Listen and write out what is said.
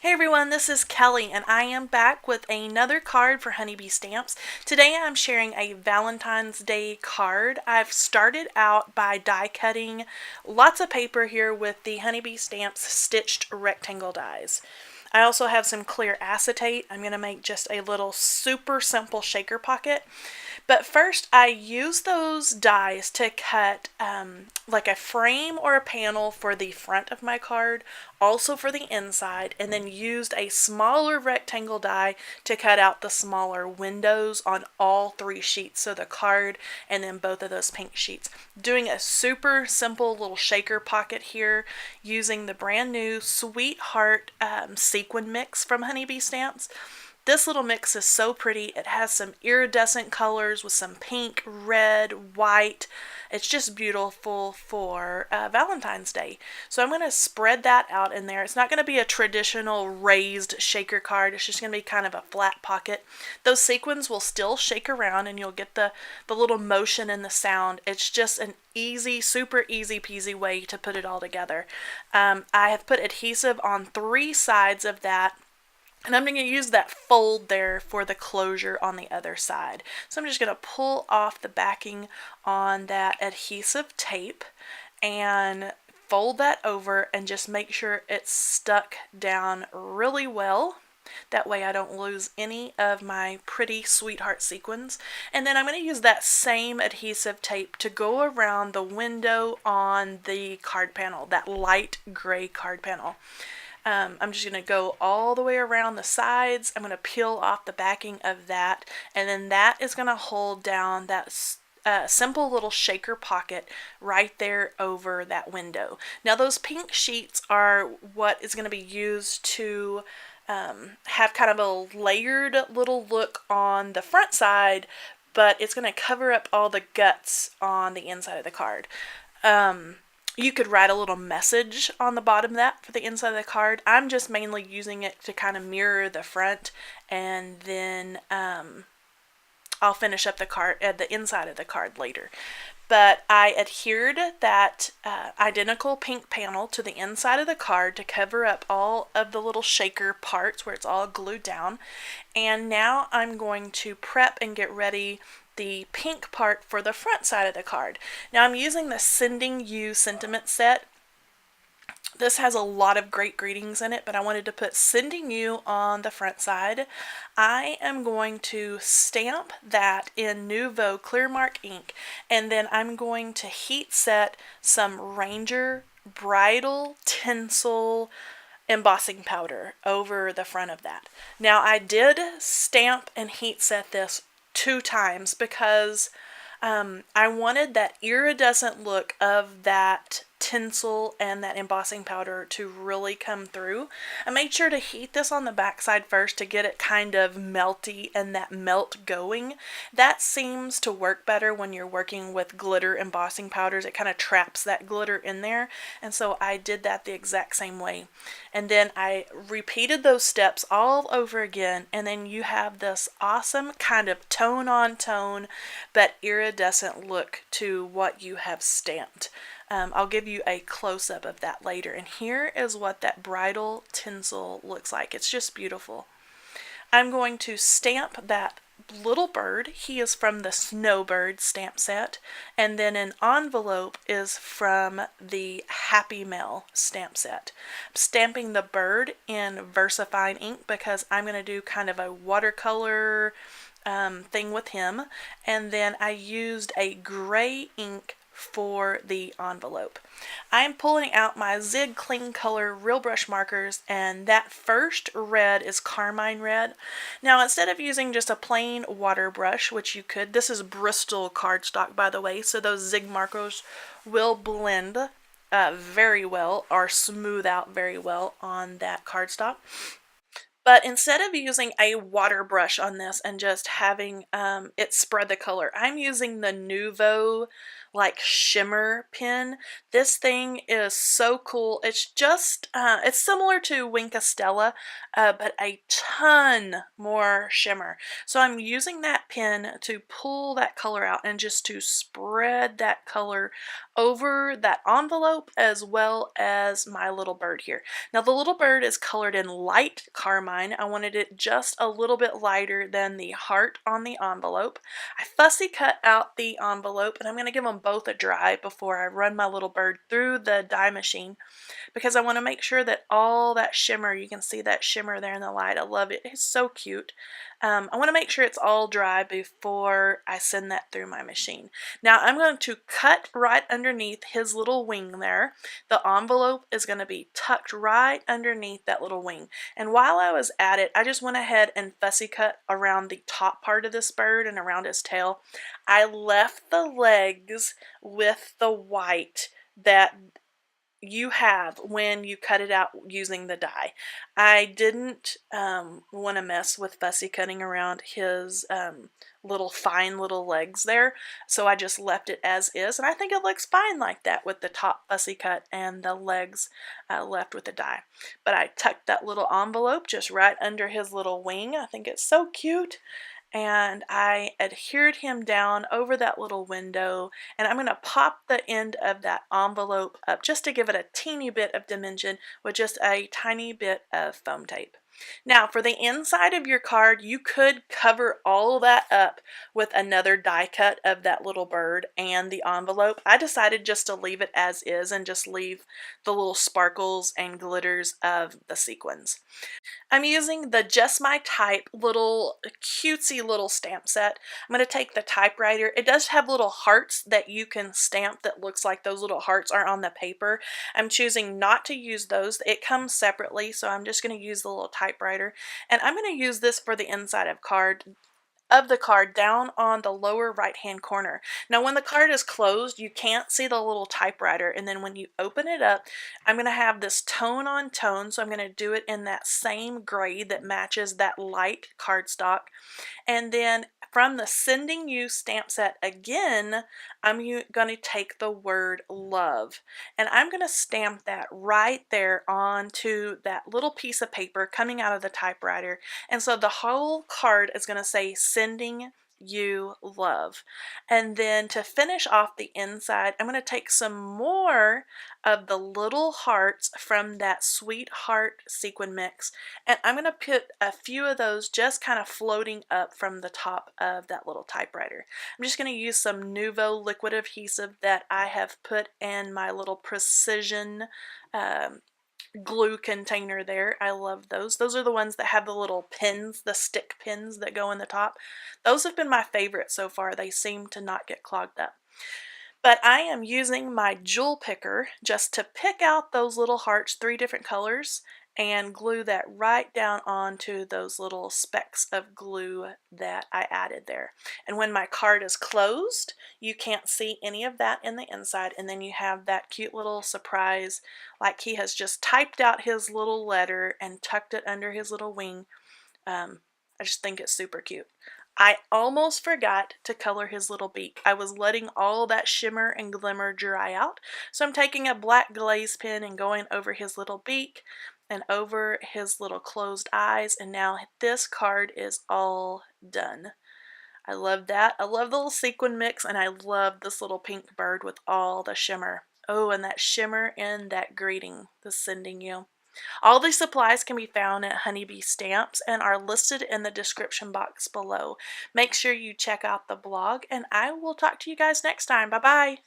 Hey everyone, this is Kelly and I am back with another card for Honeybee Stamps. Today I'm sharing a Valentine's Day card. I've started out by die cutting lots of paper here with the Honeybee Stamps stitched rectangle dies. I also have some clear acetate. I'm going to make just a little super simple shaker pocket. But first I use those dies to cut like a frame or a panel for the front of my card, also for the inside, and then used a smaller rectangle die to cut out the smaller windows on all three sheets, so the card and then both of those pink sheets. Doing a super simple little shaker pocket here using the brand new Sweetheart sequin mix from Honeybee Stamps. This little mix is so pretty. It has some iridescent colors with some pink, red, white. It's just beautiful for Valentine's Day. So I'm going to spread that out in there. It's not going to be a traditional raised shaker card. It's just going to be kind of a flat pocket. Those sequins will still shake around and you'll get the little motion and the sound. It's just an easy, super easy peasy way to put it all together. I have put adhesive on 3 sides of that. And I'm going to use that fold there for the closure on the other side. So I'm just going to pull off the backing on that adhesive tape and fold that over and just make sure it's stuck down really well. That way I don't lose any of my pretty Sweetheart sequins. And then I'm going to use that same adhesive tape to go around the window on the card panel, that light gray card panel. I'm just going to go all the way around the sides. I'm going to peel off the backing of that, and then that is going to hold down that simple little shaker pocket right there over that window. Now those pink sheets are what is going to be used to have kind of a layered little look on the front side, but it's going to cover up all the guts on the inside of the card. You could write a little message on the bottom of that for the inside of the card. I'm just mainly using it to kind of mirror the front, and then I'll finish up the card at the inside of the card later. But I adhered that identical pink panel to the inside of the card to cover up all of the little shaker parts where it's all glued down. And now I'm going to prep and get ready the pink part for the front side of the card. Now I'm using the Sending You sentiment set. This has a lot of great greetings in it, but I wanted to put Sending You on the front side. I am going to stamp that in Nuvo Clearmark ink, and then I'm going to heat set some Ranger Bridal Tinsel embossing powder over the front of that. Now I did stamp and heat set this 2 times because I wanted that iridescent look of that tinsel and that embossing powder to really come through. I made sure to heat this on the back side first to get it kind of melty and that melt going. That seems to work better when you're working with glitter embossing powders. It kind of traps that glitter in there, and so I did that the exact same way. And then I repeated those steps all over again, and then you have this awesome kind of tone on tone but iridescent look to what you have stamped. I'll give you a close-up of that later. And here is what that bridal tinsel looks like. It's just beautiful. I'm going to stamp that little bird. He is from the Snowbird stamp set. And then an envelope is from the Happy Mail stamp set. I'm stamping the bird in VersaFine ink because I'm going to do kind of a watercolor thing with him. And then I used a gray ink for the envelope. I am pulling out my Zig Cling Color Real Brush markers, and that first red is Carmine Red. Now instead of using just a plain water brush, which you could, this is Bristol cardstock by the way, so those Zig markers will blend very well or smooth out very well on that cardstock. But instead of using a water brush on this and just having it spread the color, I'm using the Nuvo like shimmer pen. This thing is so cool. It's just, it's similar to Wink Stella, but a ton more shimmer. So I'm using that pen to pull that color out and just to spread that color over that envelope as well as my little bird here. Now the little bird is colored in light carmine. I wanted it just a little bit lighter than the heart on the envelope. I fussy cut out the envelope, and I'm going to give them both a dry before I run my little bird through the dye machine, because I want to make sure that all that shimmer, you can see that shimmer there in the light. I love it. It's so cute. I want to make sure it's all dry before I send that through my machine. Now I'm going to cut right underneath his little wing there. The envelope is going to be tucked right underneath that little wing. And while I was at it, I just went ahead and fussy cut around the top part of this bird and around his tail. I left the legs with the white that you have when you cut it out using the die. I didn't want to mess with fussy cutting around his little fine little legs there, so I just left it as is, and I think it looks fine like that with the top fussy cut and the legs left with the die. But I tucked that little envelope just right under his little wing. I think it's so cute. And I adhered him down over that little window, and I'm going to pop the end of that envelope up just to give it a teeny bit of dimension with just a tiny bit of foam tape. Now for the inside of your card, you could cover all that up with another die cut of that little bird and the envelope. I decided just to leave it as is and just leave the little sparkles and glitters of the sequins. I'm using the Just My Type little cutesy little stamp set. I'm going to take the typewriter. It does have little hearts that you can stamp that looks like those little hearts are on the paper. I'm choosing not to use those. It comes separately, so I'm just going to use the little typewriter. And I'm going to use this for the inside of the card down on the lower right hand corner. Now when the card is closed, you can't see the little typewriter, and then when you open it up, I'm going to have this tone on tone, so I'm going to do it in that same gray that matches that light cardstock. And then from the Sending You stamp set again, I'm going to take the word love, and I'm going to stamp that right there onto that little piece of paper coming out of the typewriter. And so the whole card is going to say Sending You Love. And then to finish off the inside, I'm going to take some more of the little hearts from that Sweetheart sequin mix, and I'm going to put a few of those just kind of floating up from the top of that little typewriter. I'm just going to use some Nuvo liquid adhesive that I have put in my little precision glue container there. I love those. Those are the ones that have the little pins, the stick pins that go in the top. Those have been my favorite so far. They seem to not get clogged up. But I am using my jewel picker just to pick out those little hearts, 3 different colors, and glue that right down onto those little specks of glue that I added there. And when my card is closed, you can't see any of that in the inside, and then you have that cute little surprise, like he has just typed out his little letter and tucked it under his little wing. I just think it's super cute. I almost forgot to color his little beak. I was letting all that shimmer and glimmer dry out. So I'm taking a black glaze pen and going over his little beak and over his little closed eyes. And now this card is all done. I love that. I love the little sequin mix, and I love this little pink bird with all the shimmer. Oh, and that shimmer in that greeting, the Sending You. All these supplies can be found at Honeybee Stamps and are listed in the description box below. Make sure you check out the blog, and I will talk to you guys next time. Bye-bye.